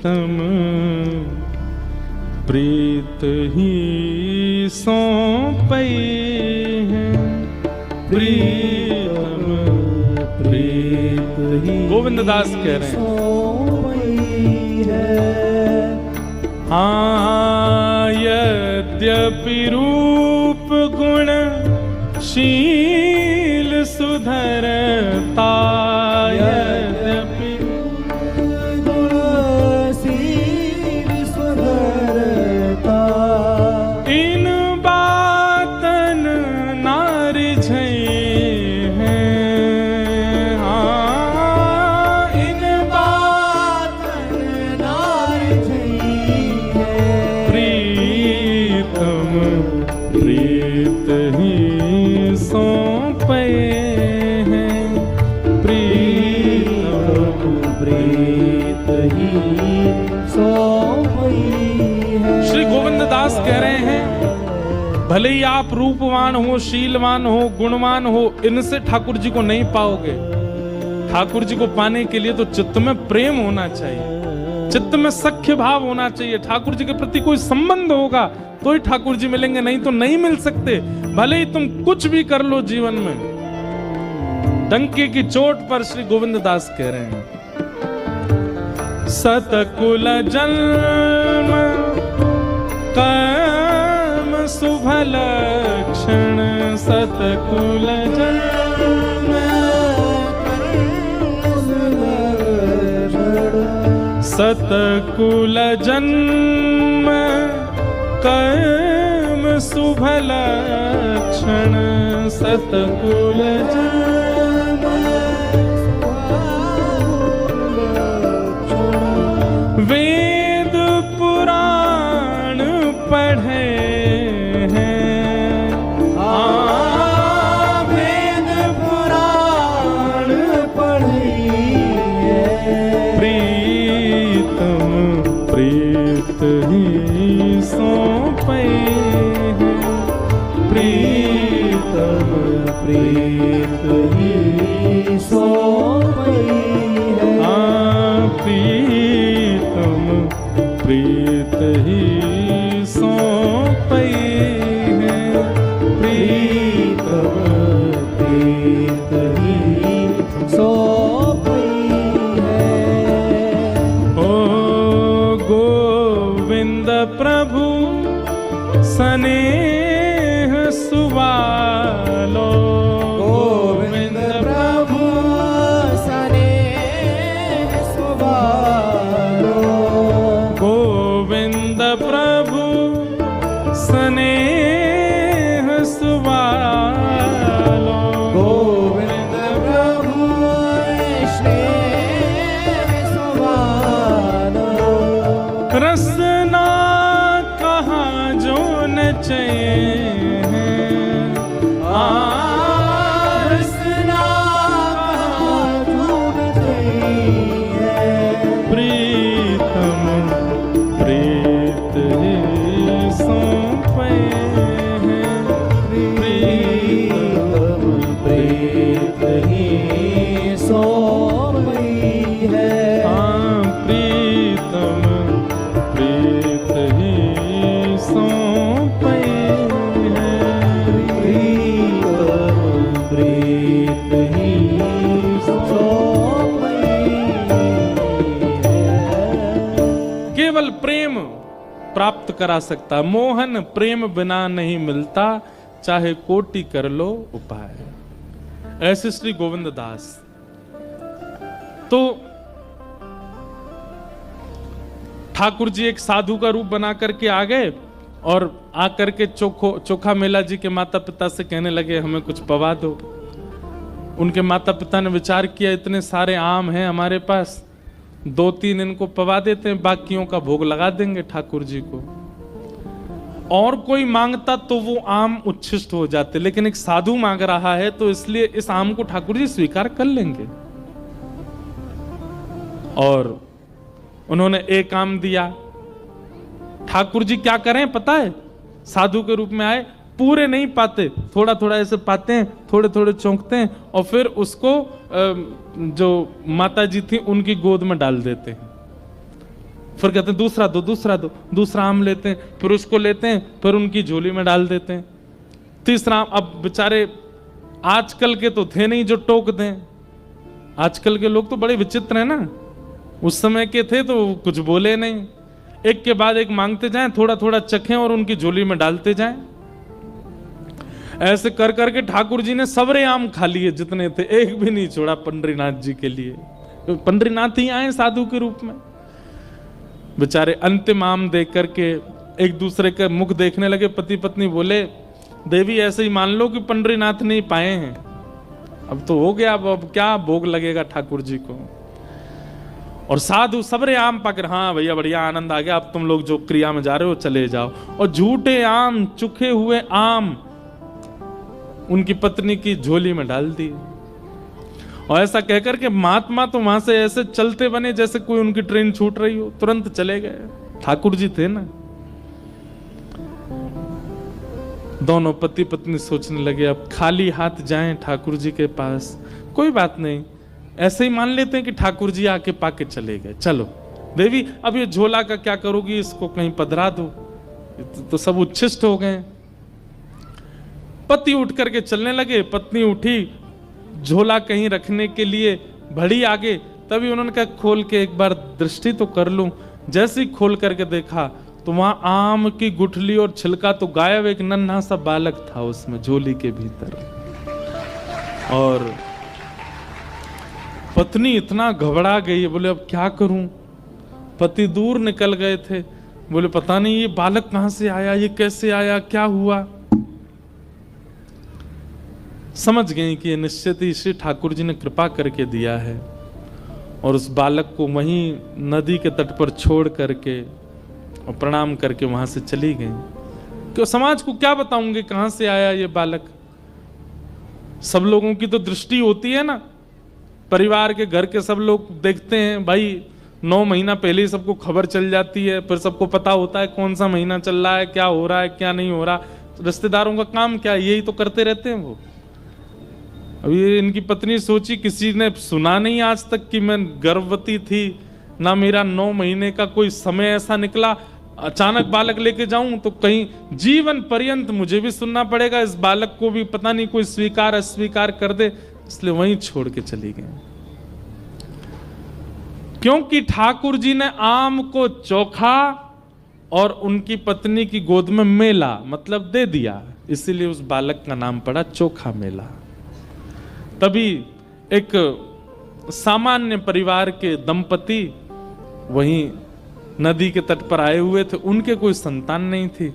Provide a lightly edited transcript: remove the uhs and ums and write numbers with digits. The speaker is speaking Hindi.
प्रीतम प्रीत ही सौंपई है, प्रीतम प्रीत ही गोविंद दास कह रहे हैं। हाँ यद्यपि रूप गुण शील सुधरता, यद्यपि गुण शील सुधरता, इन बातन नारि झई हैं। हाँ इन बातन नारि झई हैं, प्रीतम प्रीत ही सौंपे हैं, प्रीतम प्रीत ही सौंपई है। श्री गोविंद दास कह रहे हैं भले ही आप रूपवान हो, शीलवान हो, गुणवान हो, इनसे ठाकुर जी को नहीं पाओगे। ठाकुर जी को पाने के लिए तो चित्त में प्रेम होना चाहिए, चित्त में सख्य भाव होना चाहिए, ठाकुर जी के प्रति कोई संबंध होगा तो ही ठाकुर जी मिलेंगे, नहीं तो नहीं मिल सकते। भले ही तुम कुछ भी कर लो जीवन में। डंके की चोट पर श्री गोविंद दास कह रहे हैं सतकुल जन्म कर्म शुभ लक्षण, सतकुल जन्म सतकुल जन्म कर्म शुभ लक्षण, सतकुल जन्म वेद पुराण पढ़े हैं। वेद पुराण पढ़े हैं, प्रीतम प्रीत ही सौंपे हैं, प्रीतम प्रीत ही सौंपे हैं। हाँ प्रीतम प्रीत ही सौंपे हैं, प्रीतम प्रीत ही सौंपे हैं। ओ गोविंद प्रभु स्नेह सुवालो, गोविंद प्रभु स्नेह सुवालो, गोविंद प्रभु स्नेह सुवालो, गोविंद प्रभु स्नेह सुवालो। रसना कहाँ जो नचे हैं, रसना कहाँ जो नचे हैं, प्रीतम प्रीत ही सौंपे हैं, प्रीतम प्रीत ही सौंपे हैं। हाँ प्रीतम प्रीत ही सौंपे हैं, प्रीतम प्रीत ही सौंपे हैं। केवल प्रेम प्राप्त करा सकता, मोहन प्रेम बिना नहीं मिलता, चाहे कोटि कर लो उपाय। ऐसे श्री गोविंद दास। तो ठाकुर जी एक साधु का रूप बना करके आ गए और आकर के चोखा मेला जी के माता पिता से कहने लगे हमें कुछ पवा दो। उनके माता पिता ने विचार किया इतने सारे आम हैं हमारे पास, 2-3 इनको पवा देते हैं, बाकियों का भोग लगा देंगे ठाकुर जी को। और कोई मांगता तो वो आम उच्छिष्ट हो जाते, लेकिन एक साधु मांग रहा है तो इसलिए इस आम को ठाकुर जी स्वीकार कर लेंगे। और उन्होंने एक आम दिया। ठाकुर जी क्या करें पता है, साधु के रूप में आए, पूरे नहीं पाते, थोड़ा थोड़ा ऐसे पाते हैं, थोड़े थोड़े चौंकते हैं और फिर उसको जो माता जी थी उनकी गोद में डाल देते हैं। फिर कहते हैं दूसरा दो, दूसरा दो, दूसरा आम लेते हैं, फिर उसको लेते हैं, फिर उनकी झोली में डाल देते हैं। तीसरा आम, अब बेचारे आजकल के तो थे नहीं जो टोक दें, आजकल के लोग तो बड़े विचित्र हैं ना, उस समय के थे तो कुछ बोले नहीं, एक के बाद एक मांगते जाएं, थोड़ा थोड़ा चखें और उनकी झोली में डालते जाएं। ऐसे कर करके ठाकुर जी ने सबरे आम खा लिए जितने थे, एक भी नहीं छोड़ा पंडरीनाथ जी के लिए। तो पंडरीनाथ ही आए साधु के रूप में। बेचारे अंतिम आम देख करके एक दूसरे के मुख देखने लगे। पति पत्नी बोले, देवी ऐसे ही मान लो कि पंडरीनाथ नहीं पाए हैं, अब तो हो गया, अब क्या भोग लगेगा ठाकुर जी को। और साधु सबरे आम पाकर, हाँ भैया बढ़िया आनंद आ गया, अब तुम लोग जो क्रिया में जा रहे हो चले जाओ। और झूठे आम, चुखे हुए आम उनकी पत्नी की झोली में डाल दिए। और ऐसा कहकर के महात्मा तो वहां से ऐसे चलते बने जैसे कोई उनकी ट्रेन छूट रही हो, तुरंत चले गए। ठाकुर जी थे ना। दोनों पति पत्नी सोचने लगे अब खाली हाथ जाएं ठाकुर जी के पास, कोई बात नहीं, ऐसे ही मान लेते हैं कि ठाकुर जी आके पाके चले गए। चलो देवी अब ये झोला का क्या करोगी, इसको कहीं पधरा दो, तो सब उच्छिष्ट हो गए। पति उठ करके चलने लगे, पत्नी उठी झोला कहीं रखने के लिए बढ़ी आगे, तभी उन्होंने कहा खोल के एक बार दृष्टि तो कर लूं। जैसे ही खोल करके देखा तो वहां आम की गुठली और छिलका तो गायब, एक नन्हा सा बालक था उसमें झोली के भीतर। और पत्नी इतना घबरा गई, बोले अब क्या करूं। पति दूर निकल गए थे, बोले पता नहीं ये बालक कहां से आया, ये कैसे आया, क्या हुआ। समझ गई कि ये निश्चित ही श्री ठाकुर जी ने कृपा करके दिया है। और उस बालक को वहीं नदी के तट पर छोड़ करके और प्रणाम करके वहां से चली गई। क्यों समाज को क्या बताऊंगे कहां से आया ये बालक। सब लोगों की तो दृष्टि होती है ना, परिवार के घर के सब लोग देखते हैं भाई, 9 महीना पहले ही सबको खबर चल जाती है, फिर सबको पता होता है कौन सा महीना चल रहा है, क्या हो रहा है क्या नहीं हो रहा। रिश्तेदारों का काम क्या, यही तो करते रहते हैं वो। अभी इनकी पत्नी सोची किसी ने सुना नहीं आज तक कि मैं गर्भवती थी, ना मेरा 9 महीने का कोई समय ऐसा निकला, अचानक बालक लेके जाऊं तो कहीं जीवन पर्यंत मुझे भी सुनना पड़ेगा, इस बालक को भी पता नहीं कोई स्वीकार अस्वीकार कर दे, इसलिए वहीं छोड़ के चली गई। क्योंकि ठाकुर जी ने आम को चोखा और उनकी पत्नी की गोद में मेला मतलब दे दिया, इसीलिए उस बालक का नाम पड़ा चोखा मेला। तभी एक सामान्य परिवार के दंपति वहीं नदी के तट पर आए हुए थे, उनके कोई संतान नहीं थी।